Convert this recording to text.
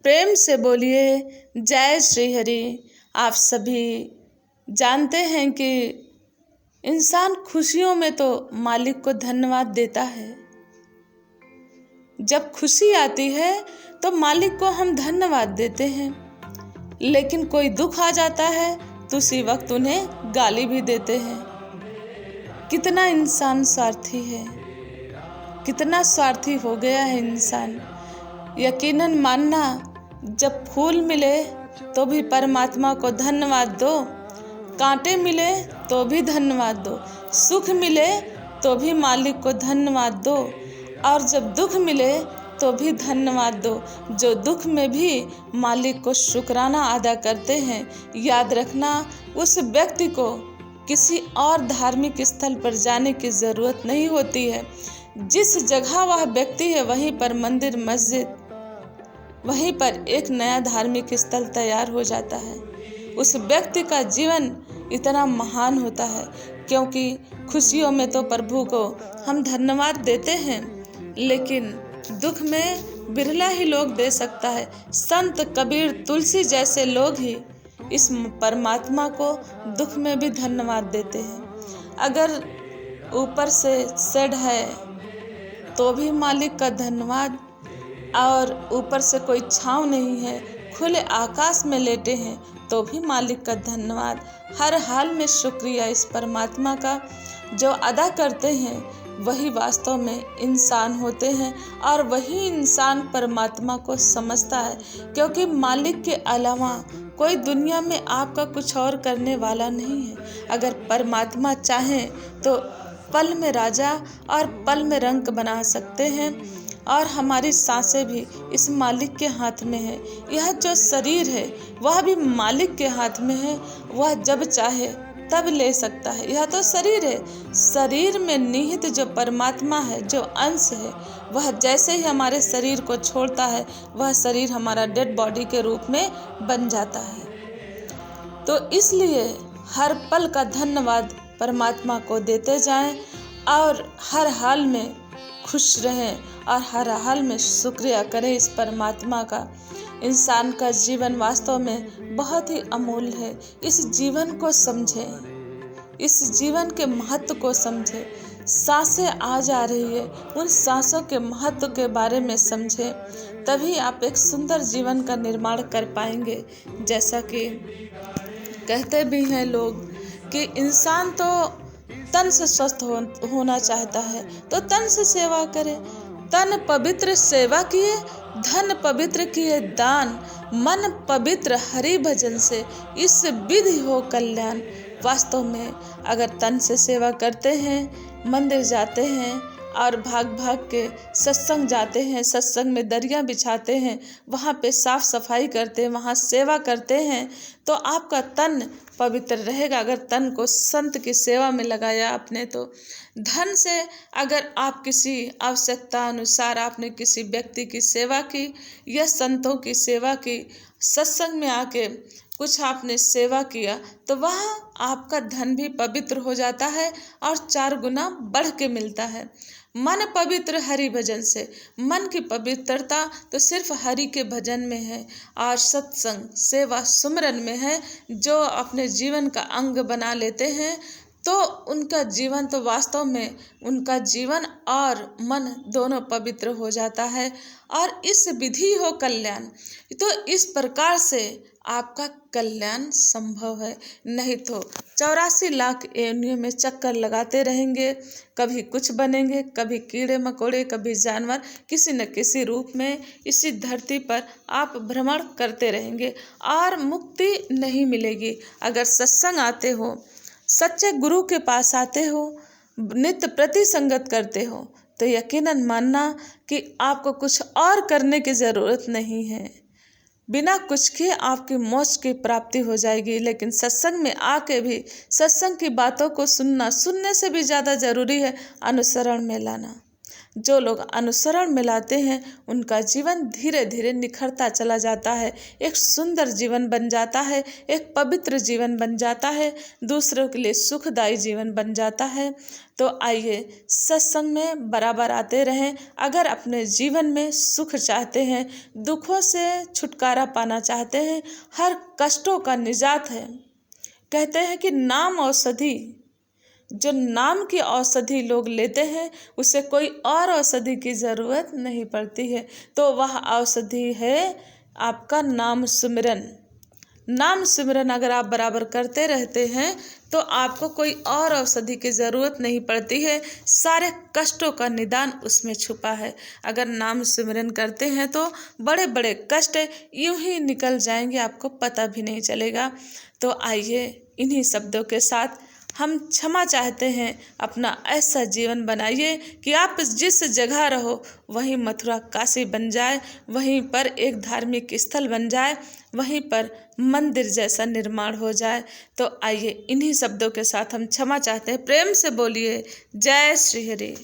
प्रेम से बोलिए जय श्री हरि। आप सभी जानते हैं कि इंसान खुशियों में तो मालिक को धन्यवाद देता है। जब खुशी आती है तो मालिक को हम धन्यवाद देते हैं, लेकिन कोई दुख आ जाता है तो उसी वक्त उन्हें गाली भी देते हैं। कितना इंसान स्वार्थी है, कितना स्वार्थी हो गया है इंसान। यकीनन मानना, जब फूल मिले तो भी परमात्मा को धन्यवाद दो, कांटे मिले तो भी धन्यवाद दो, सुख मिले तो भी मालिक को धन्यवाद दो, और जब दुख मिले तो भी धन्यवाद दो। जो दुख में भी मालिक को शुक्राना अदा करते हैं, याद रखना उस व्यक्ति को किसी और धार्मिक स्थल पर जाने की ज़रूरत नहीं होती है। जिस जगह वह व्यक्ति है वहीं पर मंदिर, मस्जिद, वहीं पर एक नया धार्मिक स्थल तैयार हो जाता है। उस व्यक्ति का जीवन इतना महान होता है, क्योंकि खुशियों में तो प्रभु को हम धन्यवाद देते हैं, लेकिन दुख में बिरला ही लोग दे सकता है। संत कबीर, तुलसी जैसे लोग ही इस परमात्मा को दुख में भी धन्यवाद देते हैं। अगर ऊपर से शेड है तो भी मालिक का धन्यवाद, और ऊपर से कोई छांव नहीं है, खुले आकाश में लेटे हैं तो भी मालिक का धन्यवाद। हर हाल में शुक्रिया इस परमात्मा का जो अदा करते हैं वही वास्तव में इंसान होते हैं, और वही इंसान परमात्मा को समझता है, क्योंकि मालिक के अलावा कोई दुनिया में आपका कुछ और करने वाला नहीं है। अगर परमात्मा चाहें तो पल में राजा और पल में रंक बना सकते हैं, और हमारी सांसें भी इस मालिक के हाथ में है। यह जो शरीर है वह भी मालिक के हाथ में है, वह जब चाहे तब ले सकता है। यह तो शरीर है, शरीर में निहित जो परमात्मा है, जो अंश है, वह जैसे ही हमारे शरीर को छोड़ता है वह शरीर हमारा डेड बॉडी के रूप में बन जाता है। तो इसलिए हर पल का धन्यवाद परमात्मा को देते जाएं, और हर हाल में खुश रहें, और हर हाल में शुक्रिया करें इस परमात्मा का। इंसान का जीवन वास्तव में बहुत ही अमूल्य है। इस जीवन को समझें, इस जीवन के महत्व को समझें। सांसें आ जा रही है, उन सांसों के महत्व के बारे में समझें, तभी आप एक सुंदर जीवन का निर्माण कर पाएंगे। जैसा कि कहते भी हैं लोग कि इंसान तो तन से स्वस्थ होना चाहता है तो तन से सेवा करे। तन पवित्र सेवा किए, धन पवित्र किए दान, मन पवित्र हरि भजन से, इस विधि हो कल्याण। वास्तव में अगर तन से सेवा करते हैं, मंदिर जाते हैं और भाग भाग के सत्संग जाते हैं, सत्संग में दरिया बिछाते हैं, वहाँ पे साफ सफाई करते हैं, वहाँ सेवा करते हैं, तो आपका तन पवित्र रहेगा। अगर तन को संत की सेवा में लगाया आपने तो। धन से अगर आप किसी आवश्यकता अनुसार आपने किसी व्यक्ति की सेवा की या संतों की सेवा की, सत्संग में आके कुछ आपने सेवा किया, तो वह आपका धन भी पवित्र हो जाता है और 4 गुना बढ़ के मिलता है। मन पवित्र हरि भजन से, मन की पवित्रता तो सिर्फ हरि के भजन में है और सत्संग सेवा सुमरन में है। जो अपने जीवन का अंग बना लेते हैं तो उनका जीवन तो वास्तव में उनका जीवन और मन दोनों पवित्र हो जाता है, और इस विधि हो कल्याण। तो इस प्रकार से आपका कल्याण संभव है। नहीं तो 84 लाख योनियों में चक्कर लगाते रहेंगे, कभी कुछ बनेंगे, कभी कीड़े मकोड़े, कभी जानवर, किसी न किसी रूप में इसी धरती पर आप भ्रमण करते रहेंगे और मुक्ति नहीं मिलेगी। अगर सत्संग आते हो, सच्चे गुरु के पास आते हो, नित्य प्रति संगत करते हो, तो यकीनन मानना कि आपको कुछ और करने की ज़रूरत नहीं है। बिना कुछ के आपकी मोक्ष की प्राप्ति हो जाएगी। लेकिन सत्संग में आके भी सत्संग की बातों को सुनना, सुनने से भी ज़्यादा ज़रूरी है अनुसरण में लाना। जो लोग अनुसरण में लाते हैं उनका जीवन धीरे धीरे निखरता चला जाता है, एक सुंदर जीवन बन जाता है, एक पवित्र जीवन बन जाता है, दूसरों के लिए सुखदायी जीवन बन जाता है। तो आइए सत्संग में बराबर आते रहें। अगर अपने जीवन में सुख चाहते हैं, दुखों से छुटकारा पाना चाहते हैं, हर कष्टों का निजात है, कहते हैं कि नाम औषधि, जो नाम की औषधि लोग लेते हैं उसे कोई और औषधि की ज़रूरत नहीं पड़ती है। तो वह औषधि है आपका नाम सुमिरन। नाम सिमरन अगर आप बराबर करते रहते हैं तो आपको कोई और औषधि की ज़रूरत नहीं पड़ती है, सारे कष्टों का निदान उसमें छुपा है। अगर नाम सिमरन करते हैं तो बड़े बड़े कष्ट यूं ही निकल जाएंगे, आपको पता भी नहीं चलेगा। तो आइए इन्हीं शब्दों के साथ हम क्षमा चाहते हैं, अपना ऐसा जीवन बनाइए कि आप जिस जगह रहो वहीं मथुरा काशी बन जाए, वहीं पर एक धार्मिक स्थल बन जाए, वहीं पर मंदिर जैसा निर्माण हो जाए। तो आइए इन्हीं शब्दों के साथ हम क्षमा चाहते हैं। प्रेम से बोलिए जय श्री हरि।